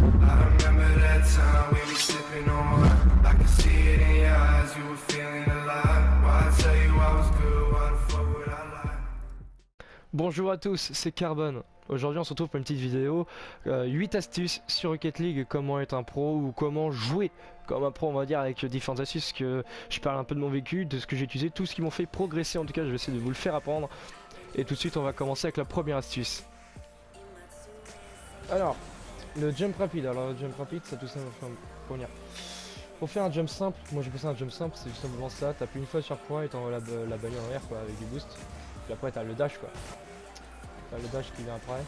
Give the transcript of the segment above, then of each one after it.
I remember that time we were sipping on wine. I could see it in your eyes, you were feeling alive. Why I tell you I was good, why the fuck would I lie? Bonjour à tous, c'est Carbone. Aujourd'hui on se retrouve pour une petite vidéo 8 astuces sur Rocket League, comment être un pro ou comment jouer comme un pro, on va dire, avec différentes astuces. Que je parle un peu de mon vécu, de ce que j'ai utilisé, tout ce qui m'ont fait progresser. En tout cas je vais essayer de vous le faire apprendre. Et tout de suite on va commencer avec la première astuce. Alors, le jump rapide. Alors le jump rapide c'est tout simplement pour faire un jump simple. Moi j'ai fait ça un jump simple, c'est tout simplement ça. T'appuies une fois sur point et t'envoies la balle en l'air quoi, avec du boost. Puis après t'as le dash quoi. T'as le dash qui vient après.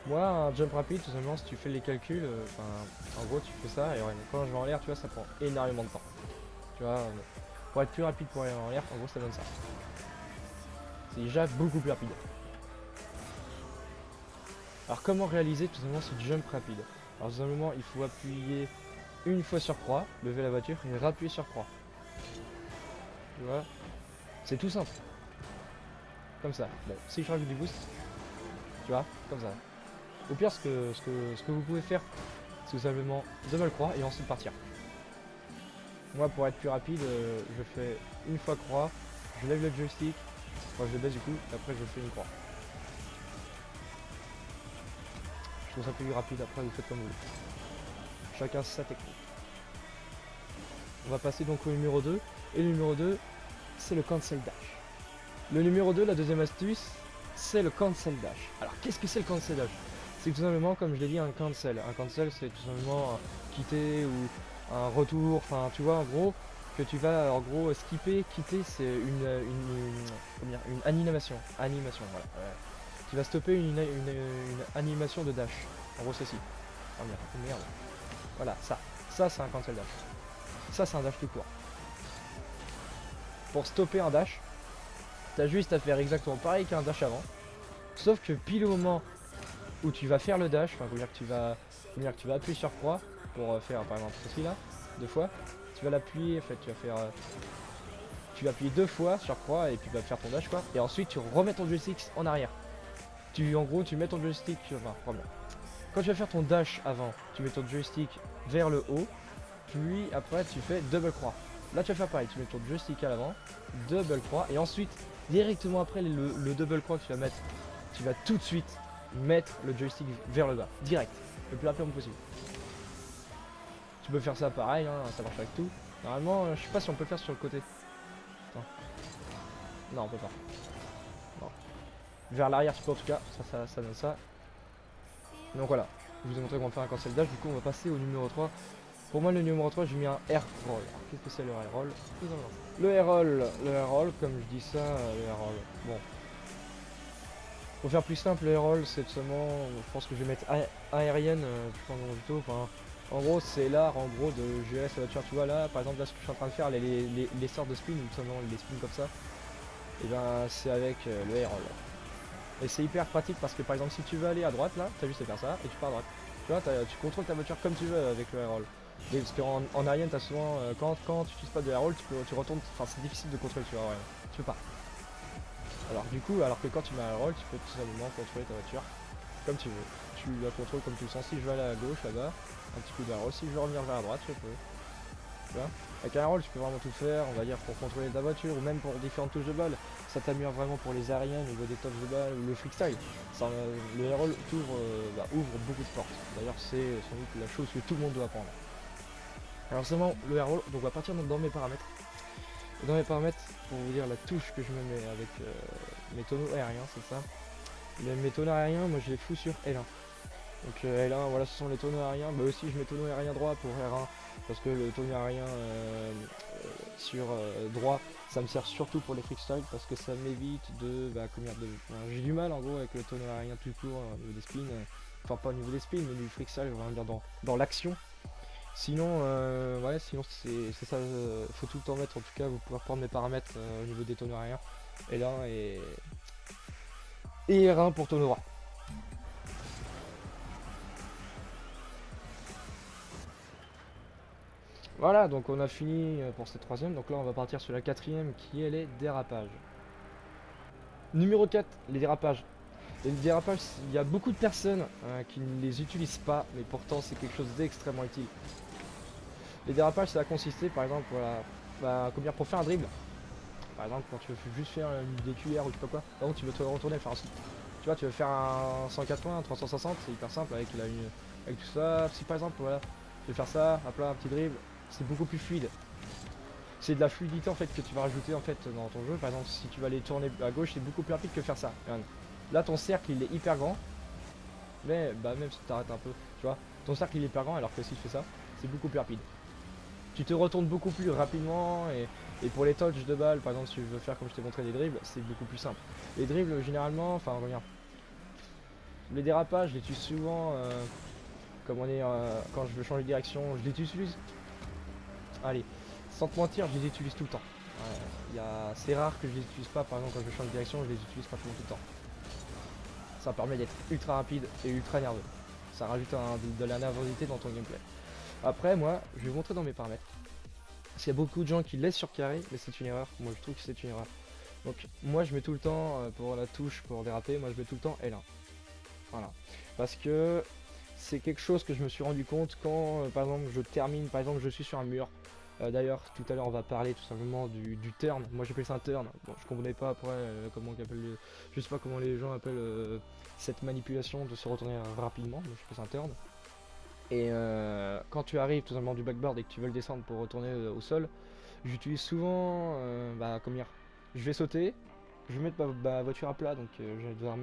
Moi, un jump rapide, tout simplement, si tu fais les calculs, en gros, tu fais ça, et ouais, quand je vais en l'air, tu vois, ça prend énormément de temps. Tu vois, pour être plus rapide pour aller en l'air, en gros, ça donne ça. C'est déjà beaucoup plus rapide. Alors, comment réaliser tout simplement ce jump rapide? Alors, tout simplement, il faut appuyer une fois sur croix, lever la voiture et rappuyer sur croix. Tu vois, c'est tout simple. Comme ça. Bon, si je rajoute du boost, tu vois, comme ça. Au pire, ce que vous pouvez faire, c'est tout simplement double croix et ensuite partir. Moi, pour être plus rapide, je fais une fois croix, je lève le joystick, enfin, je le baisse du coup, et après je fais une croix. Je trouve ça plus rapide, après vous faites comme vous voulez. Chacun sa technique. On va passer donc au numéro 2, et le numéro 2, c'est le cancel dash. Le numéro 2, la deuxième astuce, c'est le cancel dash. Alors, qu'est-ce que c'est le cancel dash? C'est tout simplement, comme je l'ai dit, un cancel. Un cancel, c'est tout simplement un quitter ou un retour. Enfin, tu vois, en gros, que tu vas, en gros, skipper. Quitter, c'est une animation. Animation, voilà. Tu vas stopper une animation de dash. En gros, ceci. Oh merde, oh merde. Voilà, ça. Ça, c'est un cancel dash. Ça, c'est un dash tout court. Pour stopper un dash, t'as juste à faire exactement pareil qu'un dash avant. Sauf que pile au moment où tu vas faire le dash, enfin, dire que tu vas appuyer sur croix pour faire par exemple ceci là, deux fois, tu vas l'appuyer, en fait, tu vas appuyer deux fois sur croix et puis tu vas faire ton dash quoi, et ensuite tu remets ton joystick en arrière. En gros, tu mets ton joystick, enfin, vraiment. Quand tu vas faire ton dash avant, tu mets ton joystick vers le haut, puis après tu fais double croix. Là tu vas faire pareil, tu mets ton joystick à l'avant, double croix, et ensuite, directement après le double croix que tu vas mettre, tu vas tout de suite mettre le joystick vers le bas, direct, le plus rapidement possible. Tu peux faire ça pareil, hein, ça marche avec tout. Normalement, je sais pas si on peut le faire sur le côté. Attends. Non, on peut pas. Non. Vers l'arrière, tu peux en tout cas, ça donne ça. Donc voilà, je vous ai montré comment faire un cancel dash, du coup on va passer au numéro 3. Pour moi, le numéro 3, j'ai mis un air roll. Alors, qu'est-ce que c'est le air roll? Le air roll, comme je dis ça, le air roll. Bon. Pour faire plus simple, le air roll, c'est seulement, je pense que je vais mettre aérienne, je pense dans le tuto. Enfin, en gros, c'est l'art, en gros, de gérer sa voiture. Tu vois là, par exemple, là, ce que je suis en train de faire, les sortes de spin, ou seulement les spins comme ça, et ben, c'est avec le air roll. Et c'est hyper pratique parce que, par exemple, si tu veux aller à droite, là, t'as juste à faire ça, et tu pars à droite. Tu vois, tu contrôles ta voiture comme tu veux avec le air roll. Et parce qu'en aérienne, t'as souvent, quand tu utilises pas de air roll, tu retournes, enfin, c'est difficile de contrôler, tu vois, ouais, tu peux pas. Alors du coup, alors que quand tu mets un roll, tu peux tout simplement contrôler ta voiture comme tu veux. Tu la contrôles comme tu le sens. Si je vais aller à gauche là-bas, un petit coup de roll. Si je veux revenir vers la droite, je peux. Tu vois, avec un roll, tu peux vraiment tout faire, on va dire, pour contrôler ta voiture ou même pour différentes touches de balle. Ça t'améliore vraiment pour les aériens, au niveau des touches de balle ou le freestyle. Ça, le roll ouvre beaucoup de portes. D'ailleurs, c'est sans doute la chose que tout le monde doit apprendre. Alors seulement le roll, donc on va partir dans mes paramètres. Dans les paramètres, pour vous dire la touche que je me mets avec mes tonneaux aériens, c'est ça. Mes tonneaux aériens, moi je les fous sur L1. Donc L1, voilà, ce sont les tonneaux aériens. Bah aussi, je mets tonneau aérien droit pour R1, parce que le tonneau aérien sur droit, ça me sert surtout pour les freestyle, parce que ça m'évite de, j'ai du mal en gros avec le tonneau aérien tout court au niveau des spins. Enfin pas au niveau des spins, mais du freestyle, on va dire dans l'action. Sinon, ouais, sinon c'est ça, faut tout le temps mettre, en tout cas, vous pouvez reprendre mes paramètres au niveau des tonneaux aériens. L1 et R1 pour tonneau droit. Voilà, donc on a fini pour cette troisième, donc là on va partir sur la quatrième qui est les dérapages. Numéro 4, les dérapages. Les dérapages, il y a beaucoup de personnes qui ne les utilisent pas, mais pourtant c'est quelque chose d'extrêmement utile. Les dérapages, ça va consister par exemple, voilà, comment dire, pour faire un dribble. Par exemple, quand tu veux juste faire des cuillères ou je sais pas quoi, par exemple, tu veux te retourner et faire un. Tu vois, tu veux faire un 180, un 360, c'est hyper simple avec avec tout ça. Si par exemple, voilà, tu veux faire ça, hop là, un petit dribble, c'est beaucoup plus fluide. C'est de la fluidité en fait que tu vas rajouter en fait dans ton jeu. Par exemple, si tu vas aller tourner à gauche, c'est beaucoup plus rapide que faire ça. Regarde. Là, ton cercle il est hyper grand, mais bah même si tu t'arrêtes un peu, tu vois, ton cercle il est hyper grand alors que si je fais ça, c'est beaucoup plus rapide. Tu te retournes beaucoup plus rapidement et pour les touches de balle, par exemple, si tu veux faire comme je t'ai montré des dribbles, c'est beaucoup plus simple. Les dribbles généralement, enfin regarde, les dérapages, je les utilise souvent, comme on est quand je veux changer de direction, je les utilise. Allez, sans te mentir, je les utilise tout le temps. C'est rare que je les utilise pas, par exemple quand je change de direction, je les utilise pratiquement tout le temps. Ça permet d'être ultra rapide et ultra nerveux. Ça rajoute de la nervosité dans ton gameplay. Après, moi, je vais vous montrer dans mes paramètres. Parce qu'il y a beaucoup de gens qui laissent sur carré, mais c'est une erreur. Moi, je trouve que c'est une erreur. Donc, moi, je mets tout le temps, pour la touche, pour déraper, moi, je mets tout le temps L1. Voilà. Parce que c'est quelque chose que je me suis rendu compte quand, par exemple, je termine, par exemple, je suis sur un mur. D'ailleurs, tout à l'heure, on va parler tout simplement du turn. Moi, j'appelle ça un turn. Bon, je comprenais pas après comment on appelle je sais pas comment les gens appellent cette manipulation de se retourner rapidement. Mais je fais ça un turn. Et quand tu arrives tout simplement du backboard et que tu veux le descendre pour retourner au sol, j'utilise souvent, comment dire, je vais sauter, je vais mettre ma voiture à plat, donc je vais devoir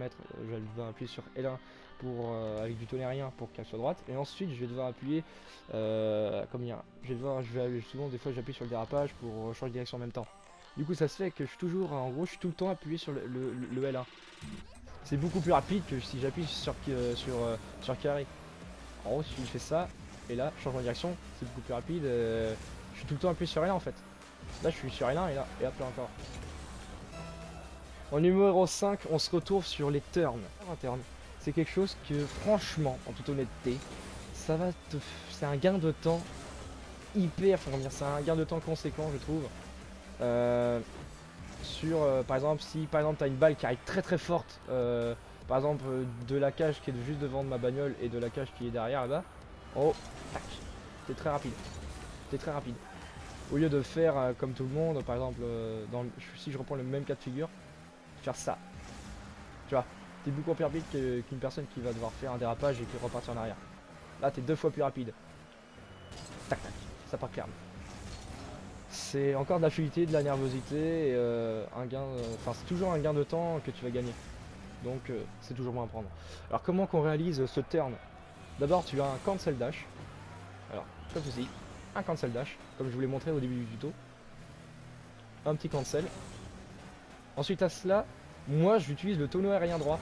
appuyer sur L1 pour, avec du tonnerre pour qu'elle soit droite, et ensuite je vais devoir appuyer, comment dire, souvent des fois j'appuie sur le dérapage pour changer de direction en même temps. Du coup ça se fait que je suis toujours, en gros je suis tout le temps appuyé sur le L1. C'est beaucoup plus rapide que si j'appuie sur carré. En gros, si je fais ça, et là, changement de direction, c'est beaucoup plus rapide. Je suis tout le temps appuyé sur L1 en fait. Là, je suis sur L1 et là, et hop là encore. En numéro 5, on se retrouve sur les turns. Un turn, c'est quelque chose que, franchement, en toute honnêteté, ça va te. C'est un gain de temps hyper. Comment dire, c'est un gain de temps conséquent, je trouve. Par exemple, si par exemple, tu as une balle qui arrive très très forte. Par exemple, de la cage qui est juste devant de ma bagnole et de la cage qui est derrière là-bas. Oh, tac, t'es très rapide. T'es très rapide. Au lieu de faire comme tout le monde, par exemple, si je reprends le même cas de figure, faire ça. Tu vois, t'es beaucoup plus rapide qu'une personne qui va devoir faire un dérapage et qui repart en arrière. Là, t'es 2 fois plus rapide. Tac, tac, ça part clairement. C'est encore de la fluidité, de la nervosité, et un gain. Enfin, c'est toujours un gain de temps que tu vas gagner. Donc c'est toujours bon à prendre. Alors comment qu'on réalise ce turn? D'abord tu as un cancel dash. Alors comme ceci, un cancel dash, comme je vous l'ai montré au début du tuto. Un petit cancel. Ensuite à cela, moi j'utilise le tonneau aérien droit.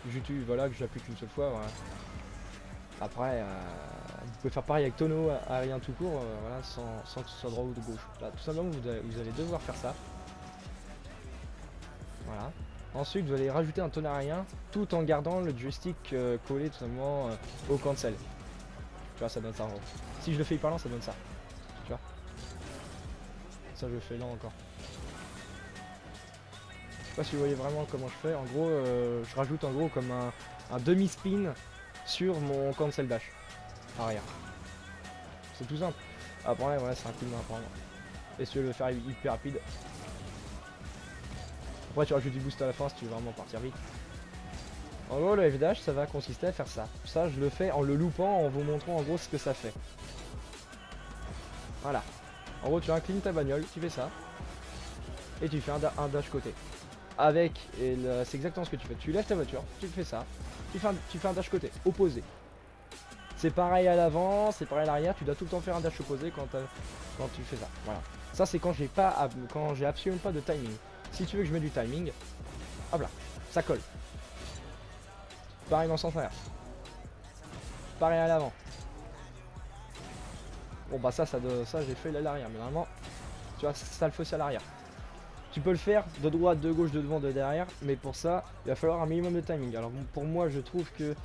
J'utilise, voilà, que j'appuie qu'une seule fois. Voilà. Après, vous pouvez faire pareil avec tonneau aérien tout court, voilà, sans que ce soit droit ou de gauche. Là, tout simplement vous allez devoir faire ça. Voilà. Ensuite, vous allez rajouter un tonnerre aérien tout en gardant le joystick collé tout simplement au cancel. Tu vois, ça donne ça en gros. Si je le fais hyper lent, ça donne ça. Tu vois. Ça, je le fais lent encore. Je sais pas si vous voyez vraiment comment je fais. En gros, je rajoute en gros comme un demi-spin sur mon cancel dash arrière. C'est tout simple. Après, voilà, c'est un coup de main à prendre. Et si tu veux le faire hyper rapide. Après tu rajoutes du boost à la fin si tu veux vraiment partir vite. En gros le F-Dash ça va consister à faire ça. Ça je le fais en le loupant, en vous montrant en gros ce que ça fait. Voilà. En gros tu inclines ta bagnole, tu fais ça. Et tu fais un dash côté. Avec, et c'est exactement ce que tu fais. Tu lèves ta voiture, tu fais ça. Tu fais un dash côté, opposé. C'est pareil à l'avant, c'est pareil à l'arrière, tu dois tout le temps faire un dash opposé quand tu fais ça. Voilà. Ça c'est quand j'ai absolument pas de timing. Si tu veux que je mette du timing, hop là, ça colle. Pareil dans le sens inverse. Pareil à l'avant. Bon bah ça j'ai fait à l'arrière, mais normalement, tu vois, ça le fait aussi à l'arrière. Tu peux le faire de droite, de gauche, de devant, de derrière, mais pour ça, il va falloir un minimum de timing. Alors pour moi, je trouve que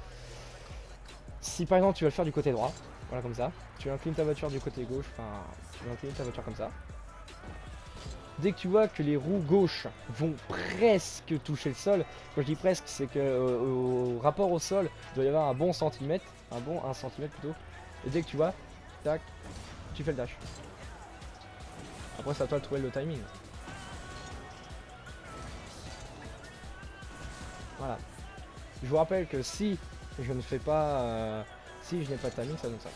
si par exemple tu vas le faire du côté droit, voilà comme ça, tu inclines ta voiture du côté gauche, enfin, tu inclines ta voiture comme ça. dès que tu vois que les roues gauche vont presque toucher le sol, quand je dis presque, c'est que au rapport au sol, il doit y avoir un bon centimètre, un bon 1 centimètre plutôt. Et dès que tu vois, tac, tu fais le dash. Après c'est à toi de trouver le timing. Voilà. Je vous rappelle que si je ne fais pas, si je n'ai pas de timing, ça donne ça.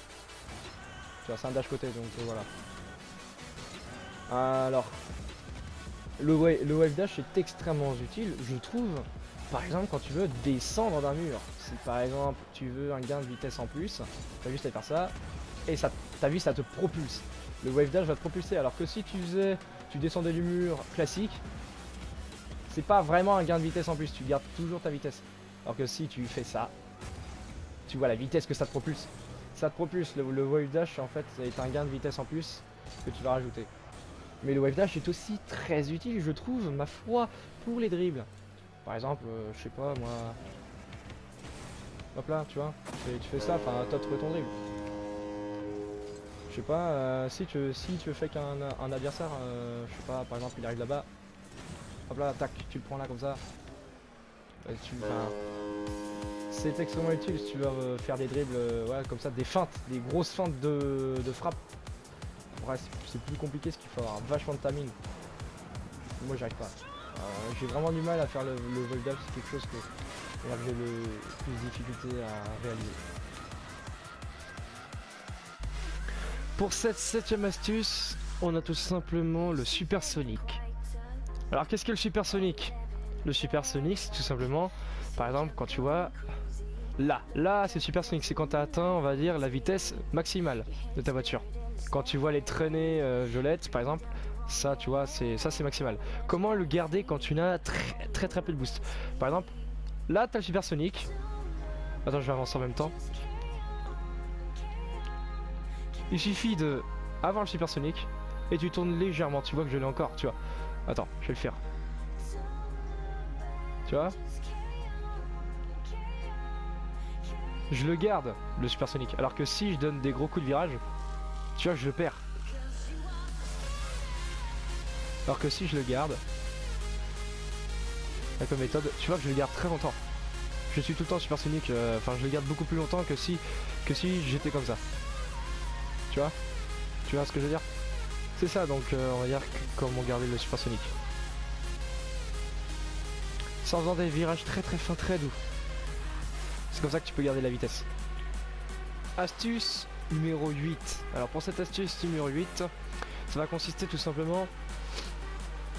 Tu vois, c'est un dash côté, donc voilà. Alors, le wave dash est extrêmement utile, je trouve. Par exemple, quand tu veux descendre d'un mur. Si par exemple tu veux un gain de vitesse en plus, t'as juste à faire ça, et ça, t'as vu, ça te propulse. Le wave dash va te propulser, alors que si tu descendais du mur classique, c'est pas vraiment un gain de vitesse en plus, tu gardes toujours ta vitesse. Alors que si tu fais ça, tu vois la vitesse que ça te propulse. Ça te propulse, le wave dash en fait est un gain de vitesse en plus que tu vas rajouter. Mais le wave dash est aussi très utile, je trouve, ma foi, pour les dribbles. Par exemple, je sais pas moi... Hop là, tu vois, tu fais ça, enfin toi trouver ton dribble. Je sais pas, si tu fais qu'un adversaire, je sais pas, par exemple il arrive là-bas, hop là, tac, tu le prends là comme ça. C'est extrêmement utile si tu veux faire des dribbles, ouais, comme ça, des feintes, des grosses feintes de frappe. Après c'est plus compliqué, ce qu'il faut avoir vachement de timing. Moi j'y arrive pas. J'ai vraiment du mal à faire le wave dash, c'est quelque chose que j'ai le plus de difficulté à réaliser. Pour cette 7ème astuce, on a tout simplement le supersonique. Alors qu'est-ce que le supersonique? Le supersonique, c'est tout simplement, par exemple, quand tu vois là c'est supersonique, c'est quand tu as atteint, on va dire, la vitesse maximale de ta voiture. Quand tu vois les traînées violettes, par exemple, ça, tu vois, c'est maximal. Comment le garder quand tu n'as très peu de boost? Par exemple, là, tu as le supersonique. Attends, je vais avancer en même temps. Il suffit de avoir le supersonique et tu tournes légèrement. Tu vois que je l'ai encore, tu vois. Attends, je vais le faire. Tu vois? Je le garde, le supersonique. Alors que si je donne des gros coups de virage, tu vois, je le perds. Alors que si je le garde, là, comme méthode, tu vois que je le garde très longtemps. Je suis tout le temps supersonique, enfin je le garde beaucoup plus longtemps que si j'étais comme ça. Tu vois ce que je veux dire? C'est ça, donc on va dire comment garder le supersonique. C'est en faisant des virages très fins, très doux. C'est comme ça que tu peux garder la vitesse. Astuce numéro 8. Alors pour cette astuce numéro 8, ça va consister tout simplement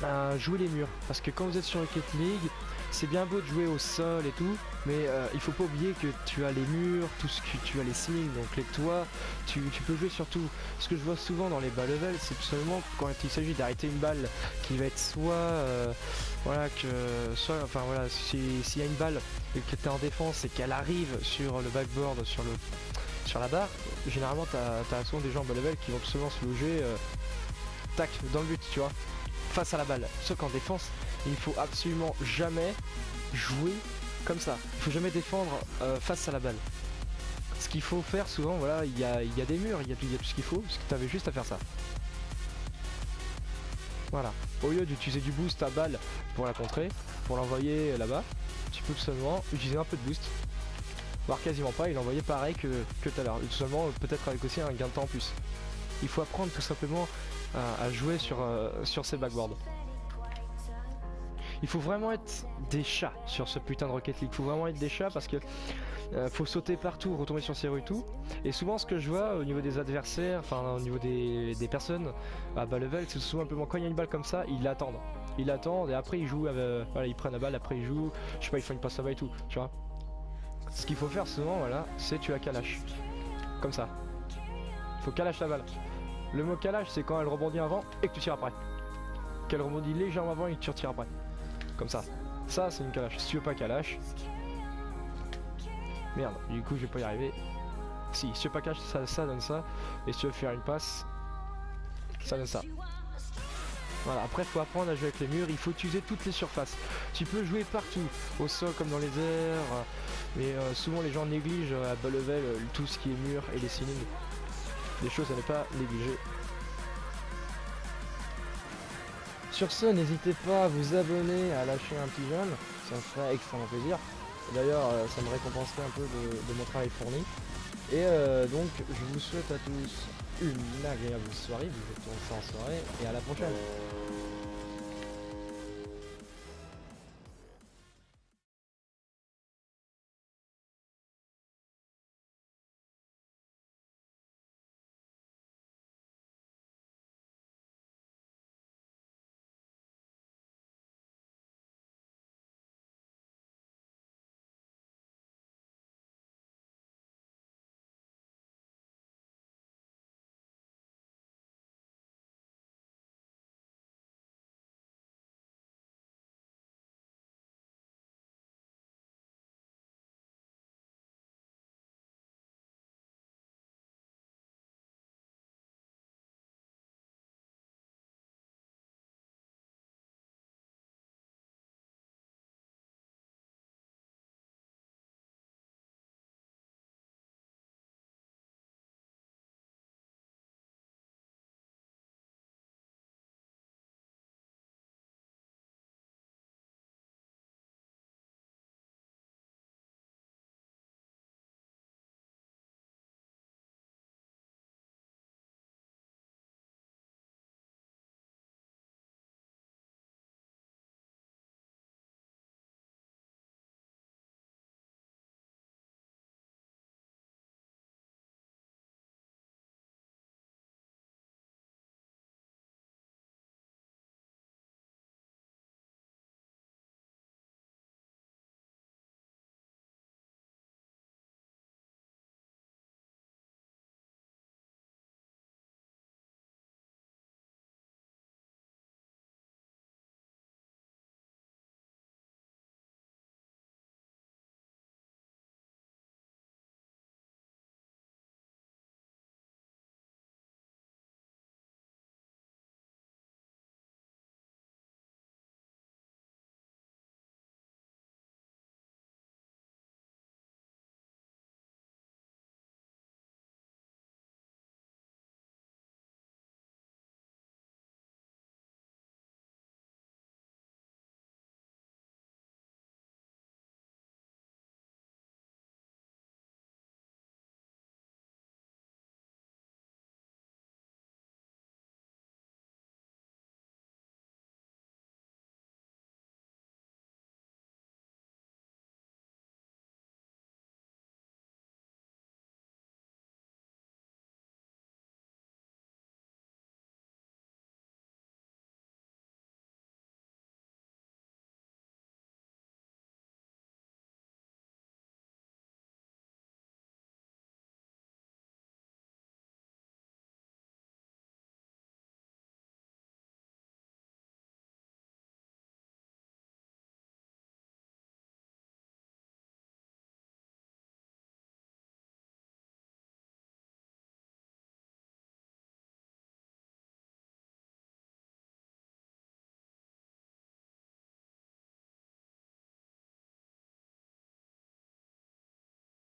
à jouer les murs. Parce que quand vous êtes sur Rocket League, c'est bien beau de jouer au sol et tout, mais il faut pas oublier que tu as les murs, tout ce que tu as les ceilings, donc les toits, tu peux jouer sur tout. Ce que je vois souvent dans les bas level, c'est tout simplement quand il s'agit d'arrêter une balle qui va être s'il y a une balle et que tu es en défense et qu'elle arrive sur le backboard, sur la barre, généralement t'as souvent des gens en bas level qui vont tout simplement se loger tac dans le but, tu vois, face à la balle. Sauf qu'en défense, il ne faut absolument jamais jouer comme ça. Il faut jamais défendre face à la balle. Ce qu'il faut faire souvent, voilà, il y a des murs, il y a tout ce qu'il faut, parce que tu avais juste à faire ça. Voilà. Au lieu d'utiliser du boost à balle pour la contrer, pour l'envoyer là-bas, tu peux tout simplement utiliser un peu de boost, voire quasiment pas, et l'envoyer pareil que tout à l'heure. Tout simplement, peut-être avec aussi un gain de temps en plus. Il faut apprendre tout simplement à jouer sur ces backboards. Il faut vraiment être des chats sur ce putain de Rocket League. Il faut vraiment être des chats parce que faut sauter partout, retomber sur ses roues et tout. Et souvent ce que je vois au niveau des adversaires, enfin au niveau des personnes à bas level, c'est souvent simplement quand il y a une balle comme ça, ils l'attendent. Ils l'attendent et après ils jouent, voilà, ils prennent la balle, après ils jouent, je sais pas, ils font une passe là-bas et tout, tu vois. Ce qu'il faut faire souvent, voilà, c'est tu la calaches. Comme ça. Il faut calache la balle. Le mot calage, c'est quand elle rebondit avant et que tu tires après. Qu'elle rebondit légèrement avant et que tu retires après. Comme ça. Ça, c'est une calache. Si tu veux pas calache... Merde, du coup, je vais pas y arriver. Si tu veux pas calache, ça donne ça. Et si tu veux faire une passe, ça donne ça. Voilà, après, il faut apprendre à jouer avec les murs. Il faut utiliser toutes les surfaces. Tu peux jouer partout. Au sol comme dans les airs. Mais souvent, les gens négligent à bas level tout ce qui est mur et les ceilings. Des choses à ne pas négliger. Sur ce, n'hésitez pas à vous abonner, à lâcher un petit j'aime, ça me ferait extrêmement plaisir. D'ailleurs, ça me récompenserait un peu de mon travail fourni. Et donc, je vous souhaite à tous une agréable soirée, vous êtes en soirée, et à la prochaine.